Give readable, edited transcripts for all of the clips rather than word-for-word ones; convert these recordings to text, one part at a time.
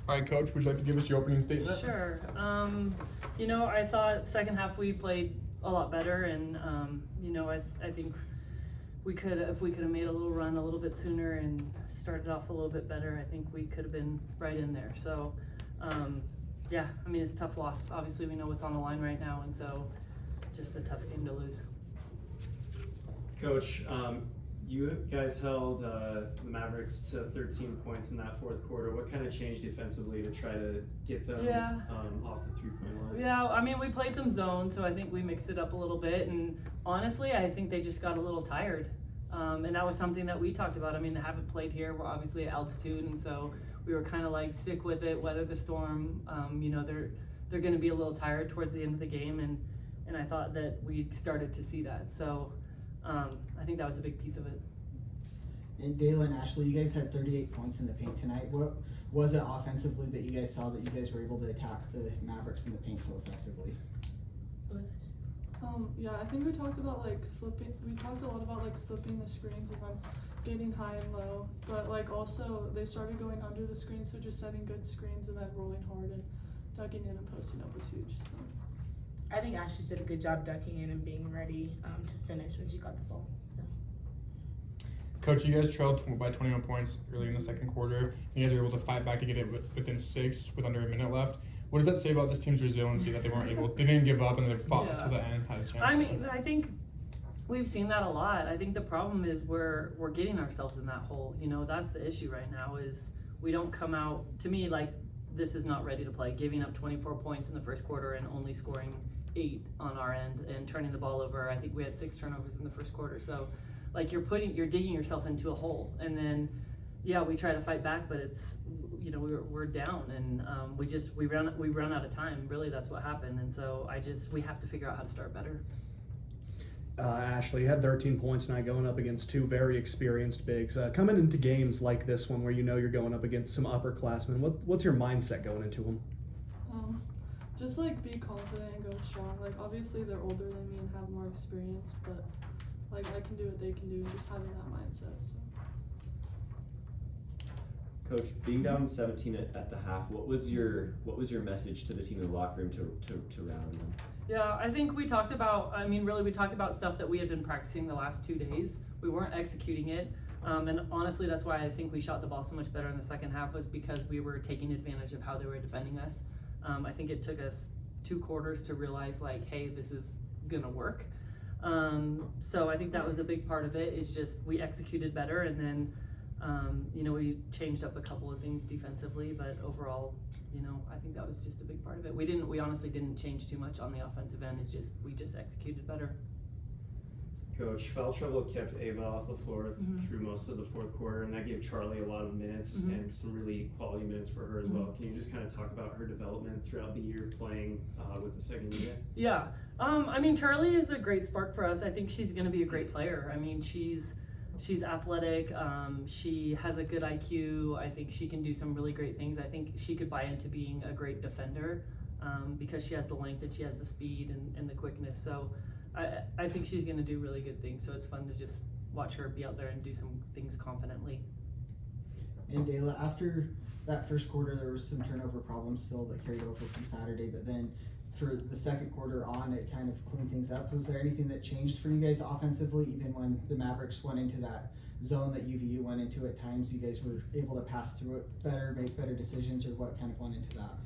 All right, Coach, would you like to give us your opening statement? Sure. I thought second half we played a lot better, and I think if we could have made a little run a little bit sooner and started off a little bit better, I think we could have been right in there. So, it's a tough loss. Obviously, we know what's on the line right now, and so just a tough game to lose. Coach, you guys held the Mavericks to 13 points in that fourth quarter. What kind of changed defensively to try to get them off the three-point line? Yeah, we played some zone, so I think we mixed it up a little bit. And honestly, I think they just got a little tired. And that was something that we talked about. They haven't played here. We're obviously at altitude, and so we were kind of like, stick with it, weather the storm. They're going to be a little tired towards the end of the game, and I thought that we started to see that. So I think that was a big piece of it. And Dayla and Ashley, you guys had 38 points in the paint tonight. What was it offensively that you guys saw that you guys were able to attack the Mavericks in the paint so effectively? I think we talked about slipping. We talked a lot about slipping the screens and then getting high and low. But also they started going under the screens, so just setting good screens and then rolling hard and ducking in and posting up was huge. So. I think Ashley did a good job ducking in and being ready to finish when she got the ball. So. Coach, you guys trailed by 21 points early in the second quarter. You guys were able to fight back to get it within 6 with under a minute left. What does that say about this team's resiliency that they didn't give up and they fought to the end, had a chance? I think we've seen that a lot. I think the problem is we're getting ourselves in that hole. That's the issue right now is we don't come out, to me, this is not ready to play. Giving up 24 points in the first quarter and only scoring 8 on our end and turning the ball over. I think we had 6 turnovers in the first quarter. So you're digging yourself into a hole, and then we try to fight back, but it's we're down, and we run out of time. Really, that's what happened, and so we have to figure out how to start better. Ashley, you had 13 points tonight going up against 2 very experienced bigs. Coming into games like this one where you're going up against some upperclassmen, what's your mindset going into them? Just be confident and go strong. Obviously they're older than me and have more experience, but I can do what they can do, and just having that mindset. So. Coach, being down 17 at the half, what was your message to the team in the locker room to rally them? Yeah, I think we talked about, we talked about stuff that we had been practicing the last 2 days. We weren't executing it. And honestly, that's why I think we shot the ball so much better in the second half, was because we were taking advantage of how they were defending us. I think it took us 2 quarters to realize hey, this is gonna work. So I think that was a big part of it, is just we executed better, and then we changed up a couple of things defensively, but overall, I think that was just a big part of it. We honestly didn't change too much on the offensive end. We just executed better. Coach, foul trouble kept Ava off the floor through most of the fourth quarter, and that gave Charlie a lot of minutes and some really quality minutes for her as well. Can you just kind of talk about her development throughout the year playing with the second unit? Yeah, Charlie is a great spark for us. I think she's going to be a great player. She's athletic. She has a good IQ. I think she can do some really great things. I think she could buy into being a great defender because she has the length and she has the speed and the quickness. So I think she's going to do really good things. So it's fun to just watch her be out there and do some things confidently. And Dayla, after that first quarter, there was some turnover problems still that carried over from Saturday, but then for the second quarter on, it kind of cleaned things up. Was there anything that changed for you guys offensively, even when the Mavericks went into that zone that UVU went into at times? You guys were able to pass through it better, make better decisions, or what kind of went into that?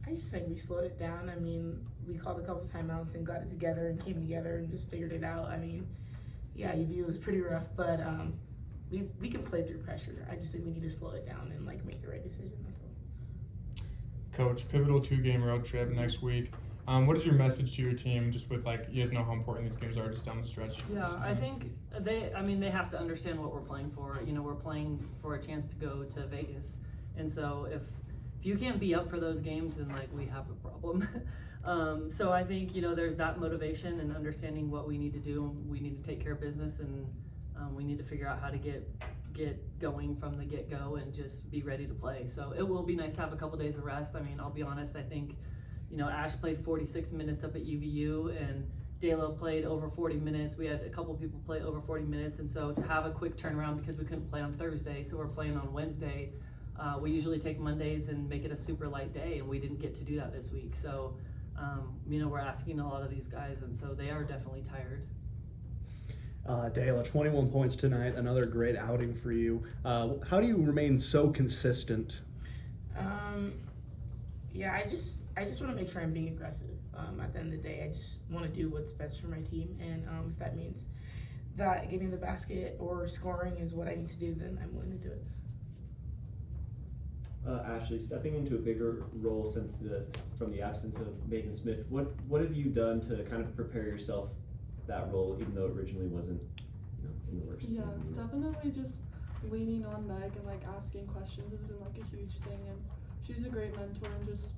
I just think we slowed it down. We called a couple timeouts and got it together and came together and just figured it out. UVU was pretty rough, but we can play through pressure. I just think we need to slow it down and make the right decision. That's all. Coach, pivotal 2-game road trip next week. What is your message to your team, just with you guys know how important these games are just down the stretch? Yeah, I think they have to understand what we're playing for. We're playing for a chance to go to Vegas, and so if you can't be up for those games, then we have a problem. So I think there's that motivation and understanding what we need to do. We need to take care of business, and we need to figure out how to get going from the get-go and just be ready to play. So it will be nice to have a couple days of rest. I'll be honest, I think Ash played 46 minutes up at UVU, and Dayla played over 40 minutes. We had a couple people play over 40 minutes, and so to have a quick turnaround because we couldn't play on Thursday, so we're playing on Wednesday, We usually take Mondays and make it a super light day, and we didn't get to do that this week. So, we're asking a lot of these guys, and so they are definitely tired. Dayla, 21 points tonight, another great outing for you. How do you remain so consistent? Yeah, I just want to make sure I'm being aggressive. At the end of the day, I just want to do what's best for my team, and if that means that getting the basket or scoring is what I need to do, then I'm willing to do it. Ashley, stepping into a bigger role from the absence of Nathan Smith, what have you done to kind of prepare yourself that role, even though it originally wasn't, in the works? Yeah, definitely just leaning on Meg and like asking questions has been like a huge thing, and she's a great mentor, and just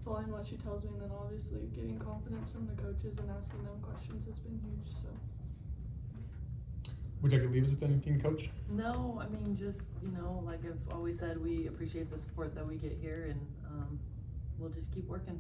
following what she tells me, and then obviously getting confidence from the coaches and asking them questions has been huge. So. Would you like to leave us with anything, Coach? No, I mean, just, like I've always said, we appreciate the support that we get here, and we'll just keep working.